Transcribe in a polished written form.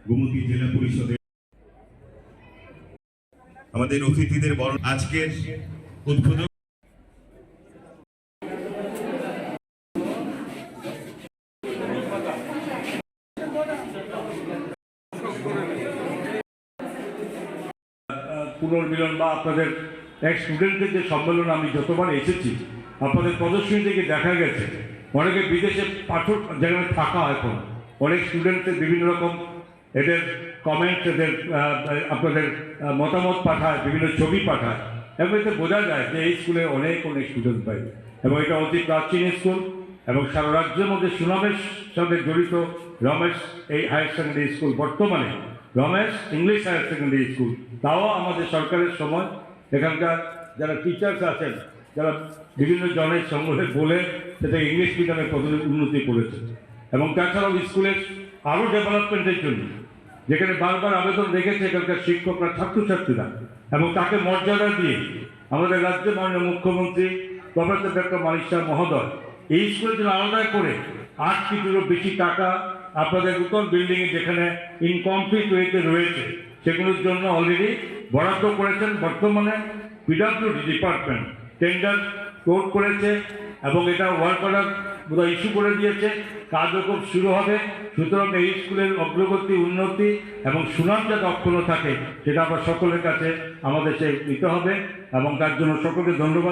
গোমতী জেলা পরিষদের আমাদের অতিথিদের বরণ আজকের উদ্বোধন পুনর্মিলন বা আপনাদের এক স্টুডেন্টদের যে সম্মেলন আমি যতবার এসেছি আপনাদের প্রদর্শনী থেকে দেখা গেছে অনেকে বিদেশে পাঠক যেখানে থাকা এখন অনেক স্টুডেন্টদের বিভিন্ন রকম এদের কমেন্ট এদের আপনাদের মতামত পাঠায়, বিভিন্ন ছবি পাঠায় এবং এতে বোঝা যায় যে এই স্কুলে অনেক অনেক স্টুডেন্ট পাই এবং এটা অতি প্রাচীন স্কুল এবং সারা রাজ্যের মধ্যে সুনামের সাথে জড়িত রমেশ এই হায়ার সেকেন্ডারি স্কুল। বর্তমানে Ramesh English higher secondary school, তাও আমাদের সরকারের সময় এখানকার যারা টিচার্স আছেন যারা বিভিন্ন জনের সঙ্গে বলে সেটা ইংলিশ মিডিয়ামে উন্নতি করেছে এবং তাছাড়াও স্কুলের আরও ডেভেলপমেন্টের জন্য যেখানে বারবার আবেদন রেখেছে এখানকার শিক্ষকরা ছাত্রছাত্রীরা এবং তাকে মর্যাদা দিয়ে আমাদের রাজ্যের মাননীয় মুখ্যমন্ত্রী প্রফেসর ডক্টর মানিক শাহ মহোদয় এই স্কুলের জন্য আলাদা করে 8 কোটিরও বেশি টাকা আপনাদের নতুন বিল্ডিংয়ে যেখানে ইনকমপ্লিট ওয়েতে রয়েছে সেগুলোর জন্য অলরেডি বরাদ্দ করেছেন। বর্তমানে পিডব্লিউডি ডিপার্টমেন্ট টেন্ডার কোড করেছে এবং এটা ওয়ার্ক অর্ডার বোধহয় ইস্যু করে দিয়েছে, কাজও খুব শুরু হবে। সুতরাং এই স্কুলের অগ্রগতি উন্নতি এবং সুনাম যাতে অক্ষুণ্ণ থাকে সেটা আমরা সকলের কাছে আমাদের সে নিতে হবে এবং তার জন্য সকলকে ধন্যবাদ।